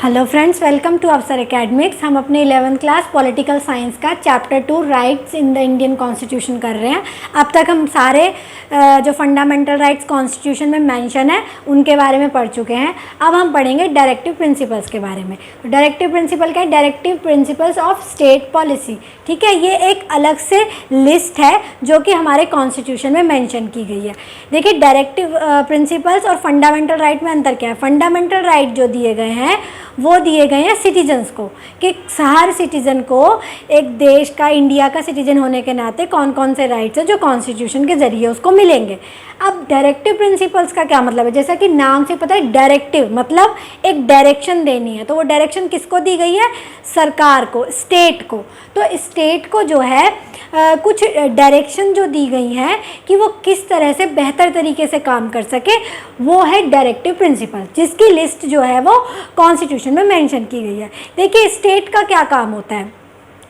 Hello friends, welcome to अफसर academics. हम अपने 11th क्लास पॉलिटिकल साइंस का chapter 2 rights in the Indian constitution कर रहे हैं। अब तक हम सारे जो फंडामेंटल राइट्स कॉन्स्टिट्यूशन में मेंशन है उनके बारे में पढ़ चुके हैं। अब हम पढ़ेंगे डायरेक्टिव प्रिंसिपल्स के बारे में। तो डायरेक्टिव प्रिंसिपल क्या है? Directive principles of state policy. ठीक है, ये एक अलग से लिस्ट है जो कि हमारे कॉन्स्टिट्यूशन में मेंशन की गई है। देखिए, डायरेक्टिव प्रिंसिपल्स और फंडामेंटल राइट में अंतर क्या है। फंडामेंटल राइट जो दिए गए हैं वो दिए गए हैं सिटीजन्स को, कि हर सिटीज़न को एक देश का, इंडिया का सिटीजन होने के नाते कौन कौन से राइट्स हैं जो कॉन्स्टिट्यूशन के ज़रिए उसको मिलेंगे। अब डायरेक्टिव प्रिंसिपल्स का क्या मतलब है? जैसा कि नाम से पता है, डायरेक्टिव मतलब एक डायरेक्शन देनी है। तो वो डायरेक्शन किसको दी गई है? सरकार को, स्टेट को। तो स्टेट को जो है कुछ डायरेक्शन जो दी गई हैं कि वो किस तरह से बेहतर तरीके से काम कर सके, वो है डायरेक्टिव प्रिंसिपल, जिसकी लिस्ट जो है वो कॉन्स्टिट्यूशन में मेंशन की गई है। देखिए, स्टेट का क्या काम होता है?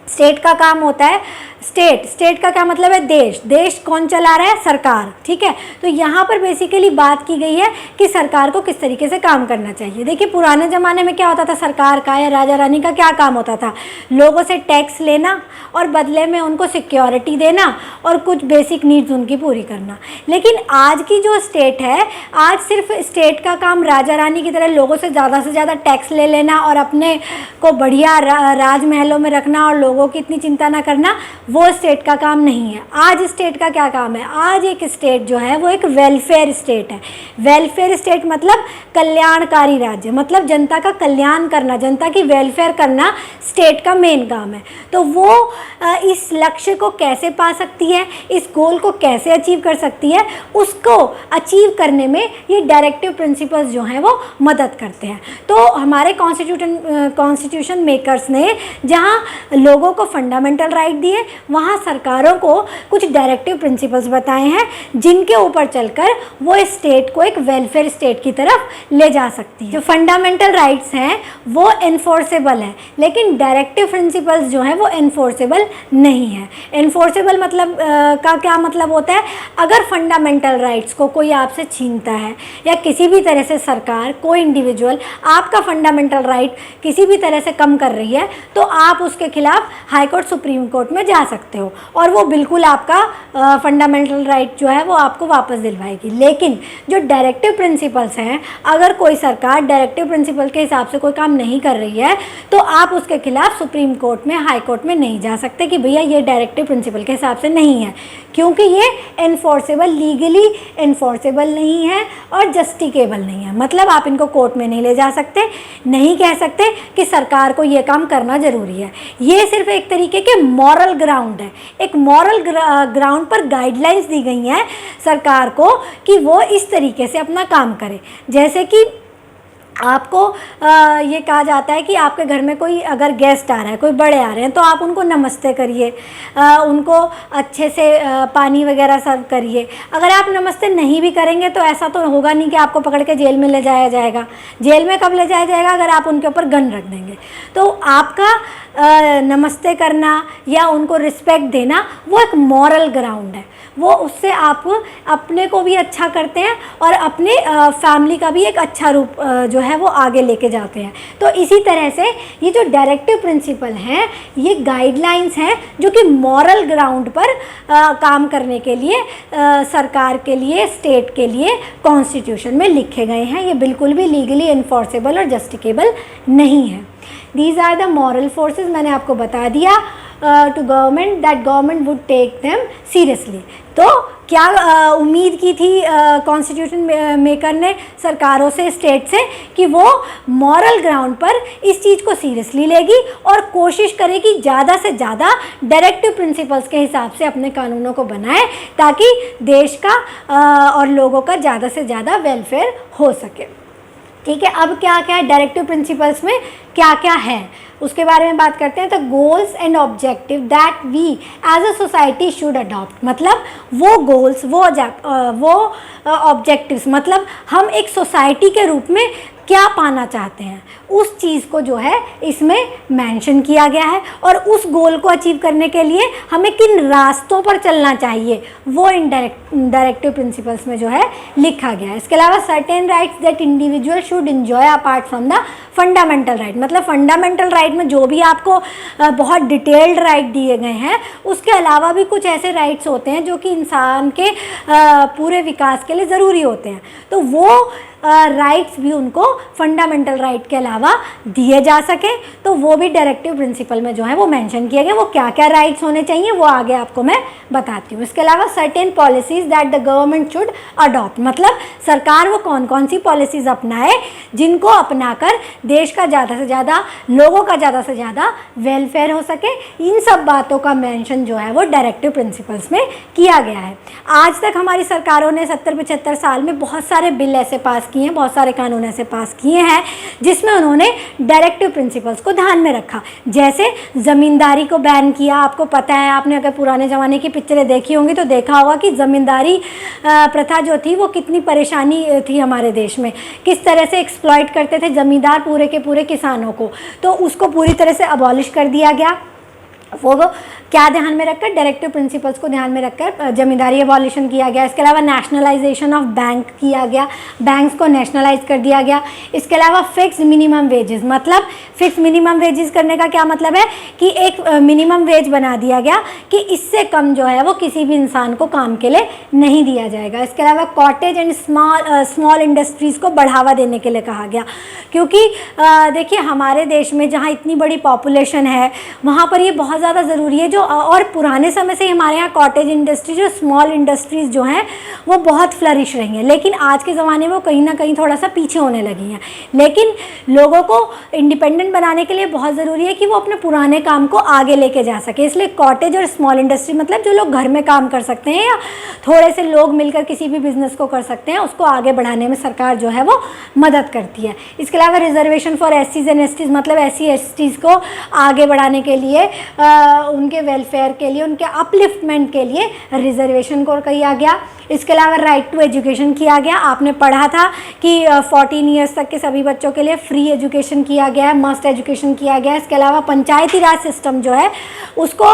स्टेट का काम होता है, स्टेट का क्या मतलब है? देश कौन चला रहा है? सरकार। ठीक है, तो यहाँ पर बेसिकली बात की गई है कि सरकार को किस तरीके से काम करना चाहिए। देखिए, पुराने ज़माने में क्या होता था? सरकार का या राजा रानी का क्या काम होता था? लोगों से टैक्स लेना और बदले में उनको सिक्योरिटी देना और कुछ बेसिक नीड्स उनकी पूरी करना। लेकिन आज की जो स्टेट है, आज सिर्फ स्टेट का काम राजा रानी की तरह लोगों से ज़्यादा टैक्स ले लेना और अपने को बढ़िया राजमहलों में रखना और लोगों की इतनी चिंता ना करना, वो स्टेट का काम नहीं है। आज स्टेट का क्या काम है? आज एक स्टेट जो है वो एक वेलफेयर स्टेट है। वेलफेयर स्टेट मतलब कल्याणकारी राज्य, मतलब जनता का कल्याण करना, जनता की वेलफेयर करना स्टेट का मेन काम है। तो वो इस लक्ष्य को कैसे पा सकती है, इस गोल को कैसे अचीव कर सकती है, उसको अचीव करने में ये डायरेक्टिव प्रिंसिपल्स जो हैं वो मदद करते हैं। तो हमारे कॉन्स्टिट्यूशन मेकर्स ने जहाँ लोगों को फंडामेंटल राइट दिए, वहाँ सरकारों को कुछ डायरेक्टिव प्रिंसिपल्स बताए हैं जिनके ऊपर चलकर वो स्टेट को एक वेलफेयर स्टेट की तरफ ले जा सकती है। जो फंडामेंटल राइट्स हैं वो एनफोर्सेबल है, लेकिन डायरेक्टिव प्रिंसिपल्स जो हैं वो एनफोर्सेबल नहीं है। एनफोर्सेबल मतलब का क्या मतलब होता है? अगर फंडामेंटल राइट्स को कोई आपसे छीनता है या किसी भी तरह से सरकार, कोई इंडिविजुअल आपका फंडामेंटल राइट किसी भी तरह से कम कर रही है, तो आप उसके खिलाफ हाई कोर्ट, सुप्रीम कोर्ट में जा सकते हो और वो बिल्कुल आपका फंडामेंटल राइट जो है वो आपको वापस दिलवाएगी। लेकिन जो डायरेक्टिव प्रिंसिपल्स हैं, अगर कोई सरकार डायरेक्टिव प्रिंसिपल के हिसाब से कोई काम नहीं कर रही है, तो आप उसके खिलाफ सुप्रीम कोर्ट में, हाई कोर्ट में नहीं जा सकते कि भैया ये डायरेक्टिव प्रिंसिपल के हिसाब से नहीं है, क्योंकि ये एनफोर्सेबल, लीगली एनफोर्सेबल नहीं है और जस्टिकेबल नहीं है। मतलब आप इनको कोर्ट में नहीं ले जा सकते, नहीं कह सकते कि सरकार को ये काम करना ज़रूरी है। ये सिर्फ एक तरीके के मॉरल ग्राउंड है। एक मॉरल ग्राउंड पर गाइडलाइंस दी गई हैं सरकार को कि वो इस तरीके से अपना काम करे। जैसे कि आपको ये कहा जाता है कि आपके घर में कोई अगर गेस्ट आ रहा है, कोई बड़े आ रहे हैं, तो आप उनको नमस्ते करिए, उनको अच्छे से पानी वगैरह सर्व करिए। अगर आप नमस्ते नहीं भी करेंगे तो ऐसा तो होगा नहीं कि आपको पकड़ के जेल में ले जाया जाएगा। जेल में कब ले जाया जाएगा? अगर आप उनके ऊपर गन रख देंगे। तो आपका नमस्ते करना या उनको रिस्पेक्ट देना वो एक मॉरल ग्राउंड है। वो उससे आप अपने को भी अच्छा करते हैं और अपने फैमिली का भी एक अच्छा रूप जो है वो आगे लेके जाते हैं। तो इसी तरह से ये जो डायरेक्टिव प्रिंसिपल हैं, ये गाइडलाइंस हैं जो कि मॉरल ग्राउंड पर काम करने के लिए सरकार के लिए, स्टेट के लिए कॉन्स्टिट्यूशन में लिखे गए हैं। ये बिल्कुल भी लीगली इन्फोर्सेबल और जस्टिकेबल नहीं है। These are the moral forces. मैंने आपको बता दिया to government that government would take them seriously. तो क्या उम्मीद की थी कॉन्स्टिट्यूशन मेकर ने सरकारों से, स्टेट से, कि वो मॉरल ग्राउंड पर इस चीज़ को सीरियसली लेगी और कोशिश करेगी ज़्यादा से ज़्यादा डायरेक्टिव प्रिंसिपल्स के हिसाब से अपने कानूनों को बनाए, ताकि देश का और लोगों का ज़्यादा से ज़्यादा वेलफेयर हो सके। ठीक है, अब क्या क्या है डायरेक्टिव प्रिंसिपल्स में, क्या क्या है उसके बारे में बात करते हैं। तो goals and objective that we as a society should adopt, मतलब वो गोल्स, वो ऑब्जेक्टिव्स, मतलब हम एक सोसाइटी के रूप में क्या पाना चाहते हैं, उस चीज़ को जो है इसमें मेंशन किया गया है, और उस गोल को अचीव करने के लिए हमें किन रास्तों पर चलना चाहिए वो इन डायरेक्टिव प्रिंसिपल्स में जो है लिखा गया है। इसके अलावा certain rights that individual should enjoy apart from the fundamental right, मतलब फंडामेंटल राइट में जो भी आपको बहुत डिटेल्ड राइट दिए गए हैं, उसके अलावा भी कुछ ऐसे राइट्स होते हैं जो कि इंसान के पूरे विकास के लिए ज़रूरी होते हैं, तो वो राइट्स भी उनको फंडामेंटल राइट के अलावा दिए जा सके, तो वो भी डायरेक्टिव प्रिंसिपल में जो है वो मेंशन किया गया। वो क्या क्या राइट्स होने चाहिए वो आगे आपको मैं बताती हूँ। इसके अलावा certain policies that the government should adopt, मतलब सरकार वो कौन कौन सी पॉलिसीज़ अपनाए जिनको अपनाकर देश का ज़्यादा से ज़्यादा, लोगों का ज़्यादा से ज़्यादा वेलफेयर हो सके। इन सब बातों का मेंशन जो है वो डायरेक्टिव प्रिंसिपल्स में किया गया है। आज तक हमारी सरकारों ने 70-75 साल में बहुत सारे बिल ऐसे पास किए हैं, बहुत सारे कानून ऐसे पास किए हैं जिसमें उन्होंने डायरेक्टिव प्रिंसिपल्स को ध्यान में रखा। जैसे ज़मींदारी को बैन किया, आपको पता है, आपने अगर पुराने ज़माने की पिक्चरें देखी होंगी तो देखा होगा कि ज़मींदारी प्रथा जो थी वो कितनी परेशानी थी हमारे देश में, किस तरह से एक्सप्लॉइट करते थे ज़मींदार पूरे के पूरे किसानों को, तो उसको पूरी तरह से अबॉलिश कर दिया गया। वो क्या ध्यान में रखकर, डायरेक्टिव प्रिंसिपल्स को ध्यान में रखकर ज़मींदारी एबॉलिशन किया गया। इसके अलावा नेशनलाइजेशन ऑफ बैंक किया गया, बैंक्स को नेशनलाइज कर दिया गया। इसके अलावा फिक्स मिनिमम वेजेस, मतलब फिक्स मिनिमम वेजेस करने का क्या मतलब है कि एक मिनिमम वेज बना दिया गया कि इससे कम जो है वो किसी भी इंसान को काम के लिए नहीं दिया जाएगा। इसके अलावा कॉटेज एंड स्मॉल इंडस्ट्रीज़ को बढ़ावा देने के लिए कहा गया, क्योंकि देखिए हमारे देश में जहाँ इतनी बड़ी पॉपुलेशन है वहाँ पर ये बहुत ज़्यादा ज़रूरी है। जो और पुराने समय से हमारे यहाँ कॉटेज इंडस्ट्री, जो स्मॉल इंडस्ट्रीज़ जो हैं वो बहुत फ्लरिश रही हैं, लेकिन आज के ज़माने में वो कहीं ना कहीं थोड़ा सा पीछे होने लगी हैं। लेकिन लोगों को इंडिपेंडेंट बनाने के लिए बहुत ज़रूरी है कि वो अपने पुराने काम को आगे लेके जा सके, इसलिए कॉटेज और स्मॉल इंडस्ट्री मतलब जो लोग घर में काम कर सकते हैं या थोड़े से लोग मिलकर किसी भी बिज़नेस को कर सकते हैं, उसको आगे बढ़ाने में सरकार जो है वो मदद करती है। इसके अलावा रिजर्वेशन फॉर एससीज एंड एसटीज़, मतलब एससी एसटीज़ को आगे बढ़ाने के लिए, उनके वेलफेयर के लिए, उनके अपलिफ्टमेंट के लिए रिजर्वेशन को किया गया। इसके अलावा राइट टू एजुकेशन किया गया। आपने पढ़ा था कि 14 ईयर्स तक के सभी बच्चों के लिए फ्री एजुकेशन किया गया है, मस्ट एजुकेशन किया गया है। इसके अलावा पंचायती राज सिस्टम जो है उसको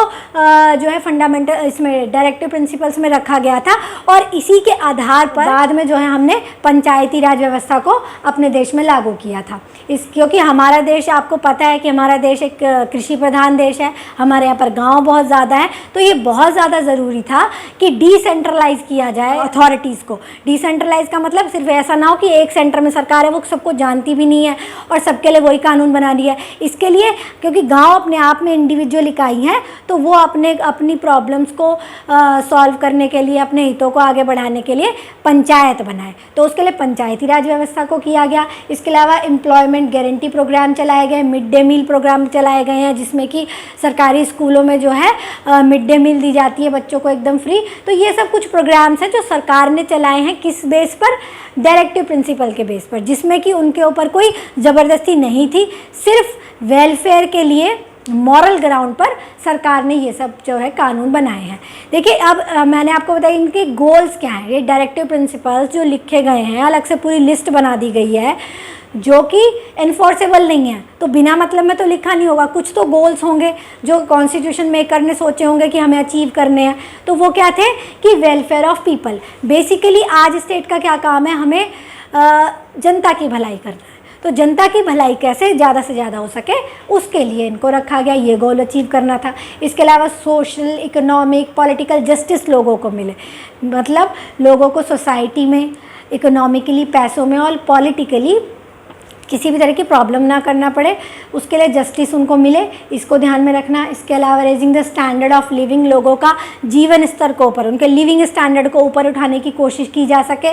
जो है फंडामेंटल इसमें डायरेक्टिव प्रिंसिपल्स में रखा गया था, और इसी के आधार पर बाद में जो है हमने पंचायती राज व्यवस्था को अपने देश में लागू किया था। क्योंकि हमारा देश, आपको पता है कि हमारा देश एक कृषि प्रधान देश है, हमारे यहाँ पर गांव बहुत ज़्यादा है, तो ये बहुत ज़्यादा ज़रूरी था कि डिसेंट्रलाइज किया जाए अथॉरिटीज़ को। डिसेंट्रलाइज का मतलब सिर्फ ऐसा ना हो कि एक सेंटर में सरकार है, वो सबको जानती भी नहीं है और सबके लिए वही कानून बना दिया है। इसके लिए क्योंकि गांव अपने आप में इंडिविजुअल इकाई हैं, तो वो अपनी प्रॉब्लम्स को सॉल्व करने के लिए, अपने हितों को आगे बढ़ाने के लिए पंचायत बनाए, तो उसके लिए पंचायती राज व्यवस्था को किया गया। इसके अलावा एम्प्लॉयमेंट गारंटी प्रोग्राम चलाए गए, मिड डे मील प्रोग्राम चलाए गए हैं, जिसमें कि सरकारी स्कूलों में जो है मिड डे मील दी जाती है बच्चों को एकदम फ्री। तो ये सब कुछ प्रोग्राम्स हैं जो सरकार ने चलाए हैं, किस बेस पर, डायरेक्टिव प्रिंसिपल के बेस पर, जिसमें कि उनके ऊपर कोई ज़बरदस्ती नहीं थी, सिर्फ वेलफेयर के लिए मॉरल ग्राउंड पर सरकार ने ये सब जो है कानून बनाए हैं। देखिए अब मैंने आपको बताया इनके गोल्स क्या हैं। ये डायरेक्टिव प्रिंसिपल्स जो लिखे गए हैं, अलग से पूरी लिस्ट बना दी गई है जो कि इन्फोर्सेबल नहीं है, तो बिना मतलब में तो लिखा नहीं होगा, कुछ तो गोल्स होंगे जो कॉन्स्टिट्यूशन मेकर ने सोचे होंगे कि हमें अचीव करने हैं। तो वो क्या थे कि वेलफेयर ऑफ पीपल, बेसिकली आज स्टेट का क्या काम है, हमें जनता की भलाई करना है, तो जनता की भलाई कैसे ज़्यादा से ज़्यादा हो सके उसके लिए इनको रखा गया, ये गोल अचीव करना था। इसके अलावा सोशल, इकोनॉमिक, पॉलिटिकल जस्टिस लोगों को मिले, मतलब लोगों को सोसाइटी में इकोनॉमिकली, पैसों में और पॉलिटिकली किसी भी तरह की प्रॉब्लम ना करना पड़े, उसके लिए जस्टिस उनको मिले, इसको ध्यान में रखना। इसके अलावा raising the standard of living, लोगों का जीवन स्तर को ऊपर, उनके लिविंग स्टैंडर्ड को ऊपर उठाने की कोशिश की जा सके।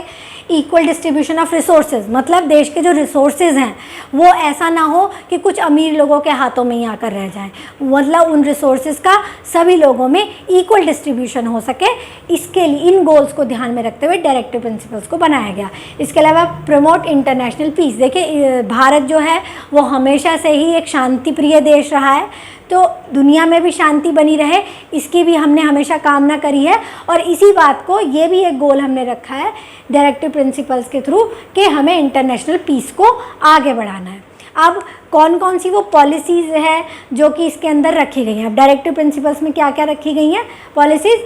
इक्वल डिस्ट्रीब्यूशन ऑफ रिसोर्सेज, मतलब देश के जो रिसोर्सेज हैं वो ऐसा ना हो कि कुछ अमीर लोगों के हाथों में ही आकर रह जाएं, मतलब उन रिसोर्सेज का सभी लोगों में इक्वल डिस्ट्रीब्यूशन हो सके, इसके लिए इन गोल्स को ध्यान में रखते हुए डायरेक्टिव प्रिंसिपल्स को बनाया गया। इसके अलावा प्रमोट इंटरनेशनल पीस, देखिए भारत जो है वो हमेशा से ही एक शांति प्रिय देश रहा है, तो दुनिया में भी शांति बनी रहे इसकी भी हमने हमेशा कामना करी है, और इसी बात को, ये भी एक गोल हमने रखा है डायरेक्टिव प्रिंसिपल्स के थ्रू कि हमें इंटरनेशनल पीस को आगे बढ़ाना है। अब कौन कौन सी वो पॉलिसीज़ है जो कि इसके अंदर रखी गई हैं। अब डायरेक्टिव प्रिंसिपल्स में क्या क्या रखी गई हैं पॉलिसीज़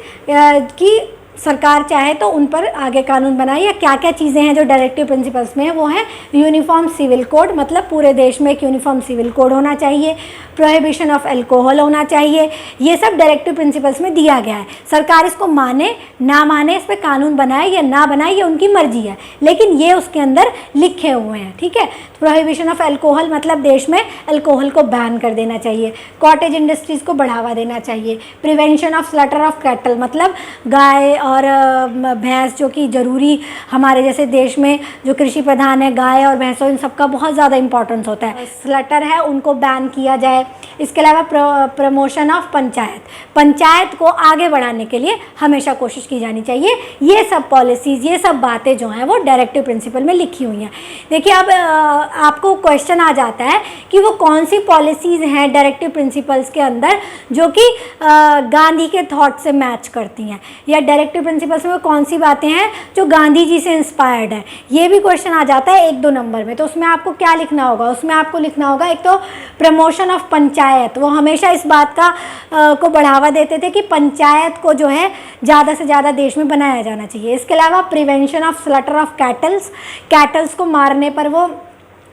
की सरकार चाहे तो उन पर आगे कानून बनाए, या क्या क्या चीज़ें हैं जो डायरेक्टिव प्रिंसिपल्स में है वो है यूनिफॉर्म सिविल कोड, मतलब पूरे देश में एक यूनिफॉर्म सिविल कोड होना चाहिए, प्रोहिबिशन ऑफ अल्कोहल होना चाहिए, ये सब डायरेक्टिव प्रिंसिपल्स में दिया गया है। सरकार इसको माने ना माने, इस पर कानून बनाए या ना बनाए ये उनकी मर्जी है, लेकिन ये उसके अंदर लिखे हुए हैं, ठीक है। प्रोहिबिशन ऑफ अल्कोहल मतलब देश में अल्कोहल को बैन कर देना चाहिए, कॉटेज इंडस्ट्रीज़ को बढ़ावा देना चाहिए, prevention of slaughter of cattle मतलब गाय और भैंस जो कि ज़रूरी हमारे जैसे देश में जो कृषि प्रधान है, गाय और भैंसों इन सबका बहुत ज़्यादा इंपॉर्टेंस होता है, स्लॉटर है उनको बैन किया जाए। इसके अलावा प्रमोशन ऑफ पंचायत को आगे बढ़ाने के लिए हमेशा कोशिश की जानी चाहिए। ये सब पॉलिसीज़, ये सब बातें जो हैं वो डायरेक्टिव प्रिंसिपल में लिखी हुई हैं। देखिए अब आपको क्वेश्चन आ जाता है कि वो कौन सी पॉलिसीज़ हैं डायरेक्टिव प्रिंसिपल्स के अंदर जो कि गांधी के थॉट से मैच करती हैं, या डायरेक्टिव प्रिंसिपल्स में कौन सी बातें हैं जो गांधी जी से इंस्पायर्ड है। ये भी क्वेश्चन आ जाता है 1-2 नंबर में। तो उसमें आपको क्या लिखना होगा, उसमें आपको लिखना होगा एक तो प्रमोशन ऑफ पंचायत, वो हमेशा इस बात का को बढ़ावा देते थे कि पंचायत को जो है ज़्यादा से ज़्यादा देश में बनाया जाना चाहिए। इसके अलावा prevention of slaughter of kettles को मारने पर वो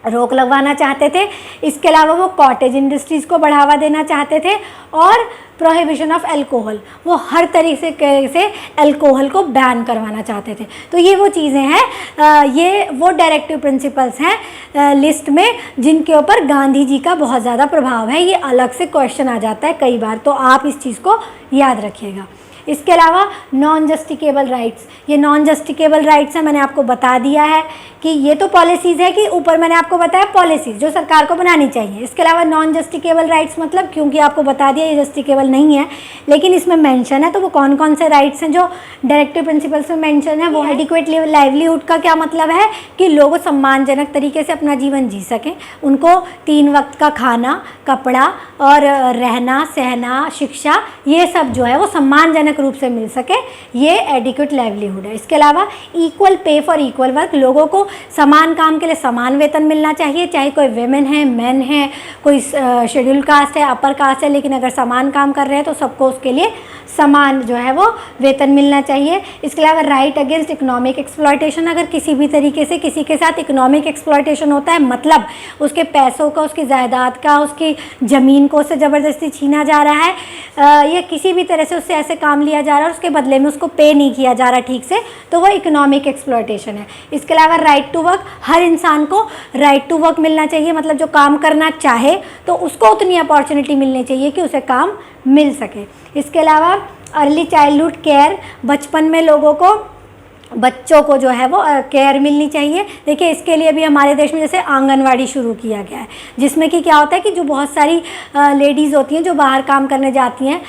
रोक लगवाना चाहते थे। इसके अलावा वो कॉटेज इंडस्ट्रीज़ को बढ़ावा देना चाहते थे, और प्रोहिबिशन ऑफ अल्कोहल, वो हर तरीके से अल्कोहल को बैन करवाना चाहते थे। तो ये वो चीज़ें हैं, ये वो डायरेक्टिव प्रिंसिपल्स हैं लिस्ट में जिनके ऊपर गांधी जी का बहुत ज़्यादा प्रभाव है। ये अलग से क्वेश्चन आ जाता है कई बार, तो आप इस चीज़ को याद रखिएगा। इसके अलावा नॉन जस्टिकेबल राइट्स, ये नॉन जस्टिकेबल राइट्स है, मैंने आपको बता दिया है कि ये तो पॉलिसीज़ है कि ऊपर मैंने आपको बताया पॉलिसीज़ जो सरकार को बनानी चाहिए। इसके अलावा नॉन जस्टिकेबल राइट्स मतलब क्योंकि आपको बता दिया ये जस्टिकेबल नहीं है, लेकिन इसमें मेंशन है, तो वो कौन कौन से राइट्स हैं जो डायरेक्टिव प्रिंसिपल्स में मेंशन है। वो एडिक्वेट लाइवलीहुड का क्या मतलब है कि लोग सम्मानजनक तरीके से अपना जीवन जी सकें, उनको 3 वक्त का खाना, कपड़ा और रहना सहना, शिक्षा, ये सब जो है वो सम्मानजनक रूप से मिल सके, ये एडिक्वेट लाइवलीहुड है। इसके अलावा equal pay for equal work, लोगों को समान काम के लिए समान वेतन मिलना चाहिए, चाहे कोई वेमेन है, मैन है, कोई शेड्यूल कास्ट है, अपर कास्ट है, लेकिन अगर समान काम कर रहे हैं तो सबको उसके लिए समान जो है वो वेतन मिलना चाहिए। इसके अलावा राइट अगेंस्ट इकोनॉमिक एक्सप्लॉयटेशन, अगर किसी भी तरीके से किसी के साथ इकोनॉमिक एक्सप्लॉयटेशन होता है, मतलब उसके पैसों का, उसकी जायदाद का, उसकी ज़मीन को उससे ज़बरदस्ती छीना जा रहा है, या किसी भी तरह से उससे ऐसे काम लिया जा रहा है और उसके बदले में उसको पे नहीं किया जा रहा ठीक से, तो वो इकोनॉमिक एक्सप्लॉयटेशन है। इसके अलावा राइट टू वर्क, हर इंसान को राइट टू वर्क मिलना चाहिए, मतलब जो काम करना चाहे तो उसको उतनी अपॉर्चुनिटी मिलनी चाहिए कि उसे काम मिल सके। इसके अलावा अर्ली चाइल्डहुड केयर, बचपन में लोगों को, बच्चों को जो है वो केयर मिलनी चाहिए। देखिए इसके लिए भी हमारे देश में जैसे आंगनवाड़ी शुरू किया गया है, जिसमें कि क्या होता है कि जो बहुत सारी लेडीज़ होती हैं जो बाहर काम करने जाती हैं,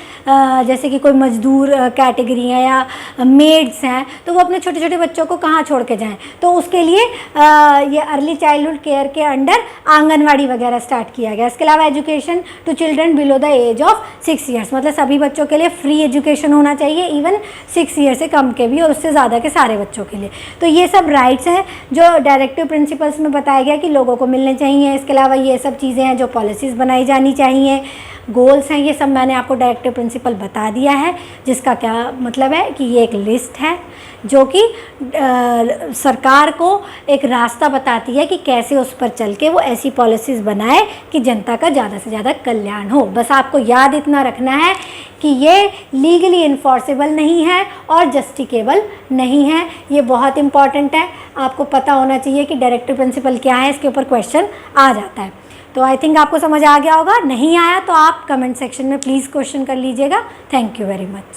जैसे कि कोई मजदूर कैटेगरी है या मेड्स हैं, तो वो अपने छोटे छोटे बच्चों को कहाँ छोड़ के जाएं, तो उसके लिए ये अर्ली चाइल्डहुड केयर के अंडर आंगनवाड़ी वगैरह स्टार्ट किया गया। इसके अलावा education to children below the age of 6 years, मतलब सभी बच्चों के लिए फ्री एजुकेशन होना चाहिए, इवन 6 ईयर से कम के भी और उससे ज़्यादा के सारे बच्चों के लिए। तो ये सब राइट्स हैं जो डायरेक्टिव प्रिंसिपल्स में बताया गया कि लोगों को मिलने चाहिए। इसके अलावा ये सब चीज़ें हैं जो पॉलिसीज़ बनाई जानी चाहिए, गोल्स हैं, ये सब मैंने आपको डायरेक्टिव प्रिंसिपल बता दिया है, जिसका क्या मतलब है कि ये एक लिस्ट है जो कि सरकार को एक रास्ता बताती है कि कैसे उस पर चल के वो ऐसी पॉलिसीज़ बनाए कि जनता का ज़्यादा से ज़्यादा कल्याण हो। बस आपको याद इतना रखना है कि ये लीगली इन्फॉर्सेबल नहीं है और जस्टिकेबल नहीं है, ये बहुत इंपॉर्टेंट है। आपको पता होना चाहिए कि डायरेक्टिव प्रिंसिपल क्या है, इसके ऊपर क्वेश्चन आ जाता है। तो आई थिंक आपको समझ आ गया होगा, नहीं आया तो आप कमेंट सेक्शन में प्लीज़ क्वेश्चन कर लीजिएगा। Thank you very much.